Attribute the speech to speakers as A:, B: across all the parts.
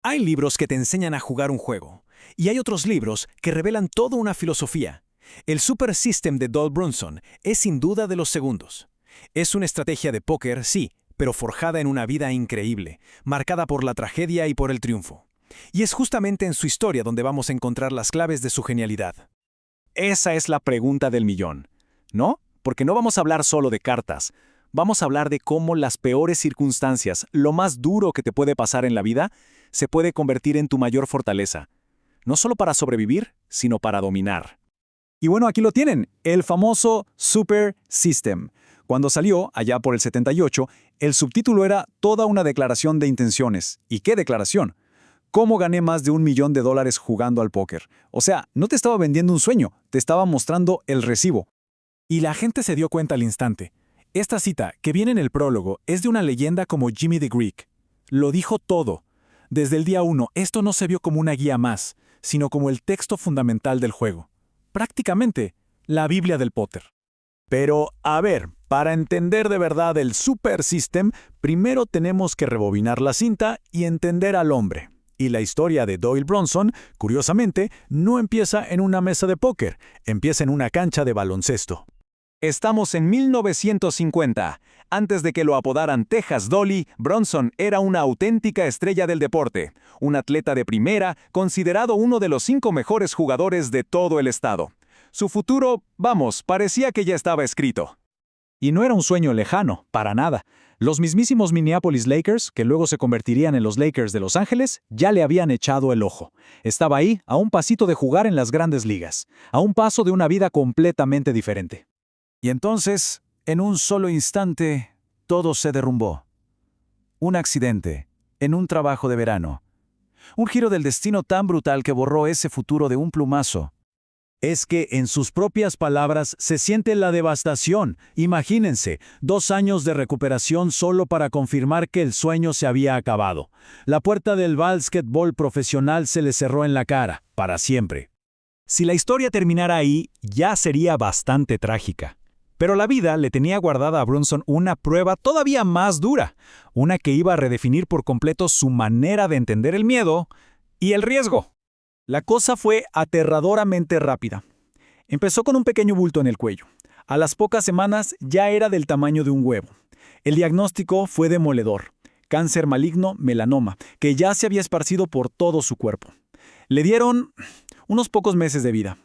A: Hay libros que te enseñan a jugar un juego, y hay otros libros que revelan toda una filosofía. El Super System de Doyle Brunson es sin duda de los segundos. Es una estrategia de póker, sí, pero forjada en una vida increíble, marcada por la tragedia y por el triunfo. Y es justamente en su historia donde vamos a encontrar las claves de su genialidad.
B: Esa es la pregunta del millón, ¿no? Porque no vamos a hablar solo de cartas. Vamos a hablar de cómo las peores circunstancias, lo más duro que te puede pasar en la vida, se puede convertir en tu mayor fortaleza. No solo para sobrevivir, sino para dominar. Y bueno, aquí lo tienen, el famoso Super System. Cuando salió, allá por el 78, el subtítulo era Toda una declaración de intenciones. ¿Y qué declaración? ¿Cómo gané más de $1 millón jugando al póker? O sea, no te estaba vendiendo un sueño, te estaba mostrando el recibo.
A: Y la gente se dio cuenta al instante. Esta cita, que viene en el prólogo, es de una leyenda como Jimmy the Greek. Lo dijo todo. Desde el día 1, esto no se vio como una guía más, sino como el texto fundamental del juego. Prácticamente, la Biblia del póker.
B: Pero, a ver, para entender de verdad el Super System, primero tenemos que rebobinar la cinta y entender al hombre. Y la historia de Doyle Brunson, curiosamente, no empieza en una mesa de póker, empieza en una cancha de baloncesto. Estamos en 1950. Antes de que lo apodaran Texas Dolly, Brunson era una auténtica estrella del deporte, un atleta de primera, considerado uno de los 5 mejores jugadores de todo el estado. Su futuro, parecía que ya estaba escrito. Y no era un sueño lejano, para nada. Los mismísimos Minneapolis Lakers, que luego se convertirían en los Lakers de Los Ángeles, ya le habían echado el ojo. Estaba ahí, a un pasito de jugar en las grandes ligas, a un paso de una vida completamente diferente. Y entonces, en un solo instante, todo se derrumbó. Un accidente, en un trabajo de verano. Un giro del destino tan brutal que borró ese futuro de un plumazo. Es que, en sus propias palabras, se siente la devastación. Imagínense, 2 años de recuperación solo para confirmar que el sueño se había acabado. La puerta del básquetbol profesional se le cerró en la cara, para siempre. Si la historia terminara ahí, ya sería bastante trágica. Pero la vida le tenía guardada a Brunson una prueba todavía más dura, una que iba a redefinir por completo su manera de entender el miedo y el riesgo. La cosa fue aterradoramente rápida. Empezó con un pequeño bulto en el cuello. A las pocas semanas ya era del tamaño de un huevo. El diagnóstico fue demoledor. Cáncer maligno, melanoma, que ya se había esparcido por todo su cuerpo. Le dieron unos pocos meses de vida.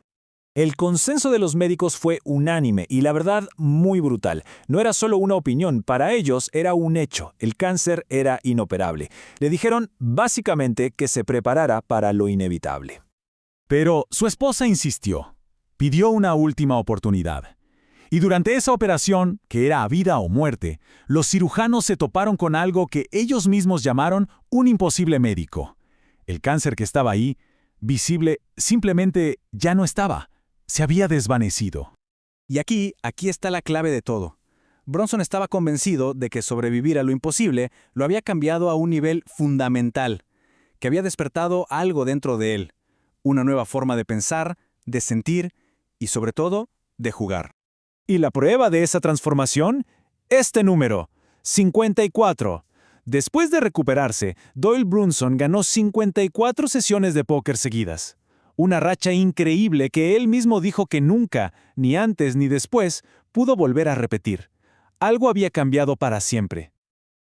B: El consenso de los médicos fue unánime y la verdad muy brutal. No era solo una opinión, para ellos era un hecho. El cáncer era inoperable. Le dijeron básicamente que se preparara para lo inevitable. Pero su esposa insistió. Pidió una última oportunidad. Y durante esa operación, que era a vida o muerte, los cirujanos se toparon con algo que ellos mismos llamaron un imposible médico. El cáncer que estaba ahí, visible, simplemente ya no estaba. Se había desvanecido. Y aquí está la clave de todo. Brunson estaba convencido de que sobrevivir a lo imposible lo había cambiado a un nivel fundamental, que había despertado algo dentro de él, una nueva forma de pensar, de sentir y, sobre todo, de jugar. Y la prueba de esa transformación, este número, 54. Después de recuperarse, Doyle Brunson ganó 54 sesiones de póker seguidas. Una racha increíble que él mismo dijo que nunca, ni antes ni después, pudo volver a repetir. Algo había cambiado para siempre.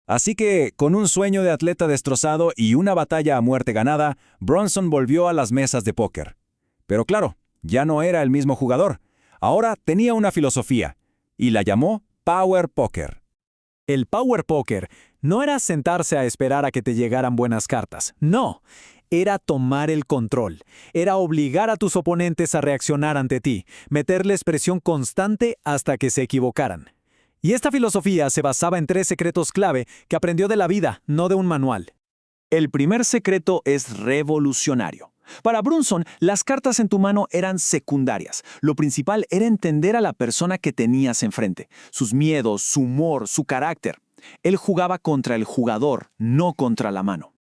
B: Así que, con un sueño de atleta destrozado y una batalla a muerte ganada, Brunson volvió a las mesas de póker. Pero claro, ya no era el mismo jugador. Ahora tenía una filosofía, y la llamó Power Poker. El Power Poker no era sentarse a esperar a que te llegaran buenas cartas, no. Era tomar el control, era obligar a tus oponentes a reaccionar ante ti, meterles presión constante hasta que se equivocaran. Y esta filosofía se basaba en 3 secretos clave que aprendió de la vida, no de un manual. El primer secreto es revolucionario. Para Brunson, las cartas en tu mano eran secundarias. Lo principal era entender a la persona que tenías enfrente, sus miedos, su humor, su carácter. Él jugaba contra el jugador, no contra la mano.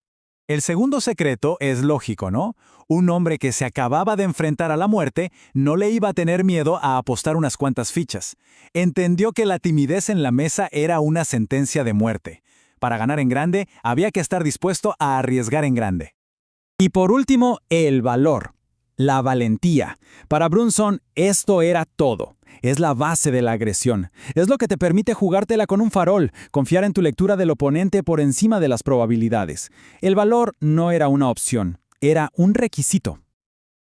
B: El segundo secreto es lógico, ¿no? Un hombre que se acababa de enfrentar a la muerte no le iba a tener miedo a apostar unas cuantas fichas. Entendió que la timidez en la mesa era una sentencia de muerte. Para ganar en grande, había que estar dispuesto a arriesgar en grande.
C: Y por último, el valor, la valentía. Para Brunson, esto era todo. Es la base de la agresión. Es lo que te permite jugártela con un farol, confiar en tu lectura del oponente por encima de las probabilidades. El valor no era una opción, era un requisito.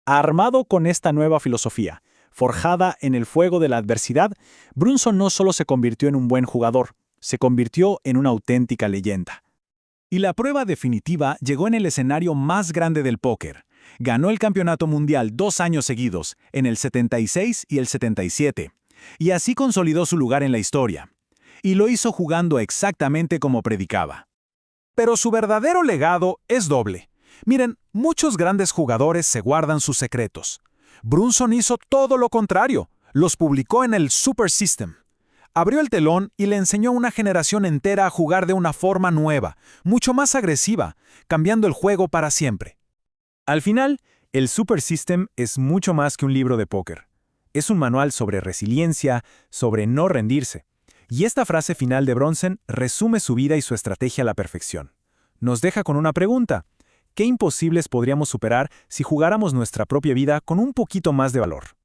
B: Armado con esta nueva filosofía, forjada en el fuego de la adversidad, Brunson no solo se convirtió en un buen jugador, se convirtió en una auténtica leyenda.
A: Y la prueba definitiva llegó en el escenario más grande del póker. Ganó el campeonato mundial 2 años seguidos, en el 76 y el 77, y así consolidó su lugar en la historia. Y lo hizo jugando exactamente como predicaba. Pero su verdadero legado es doble. Miren, muchos grandes jugadores se guardan sus secretos. Brunson hizo todo lo contrario, los publicó en el Super System. Abrió el telón y le enseñó a una generación entera a jugar de una forma nueva, mucho más agresiva, cambiando el juego para siempre. Al final, el Super System es mucho más que un libro de póker. Es un manual sobre resiliencia, sobre no rendirse. Y esta frase final de Brunson resume su vida y su estrategia a la perfección. Nos deja con una pregunta. ¿Qué imposibles podríamos superar si jugáramos nuestra propia vida con un poquito más de valor?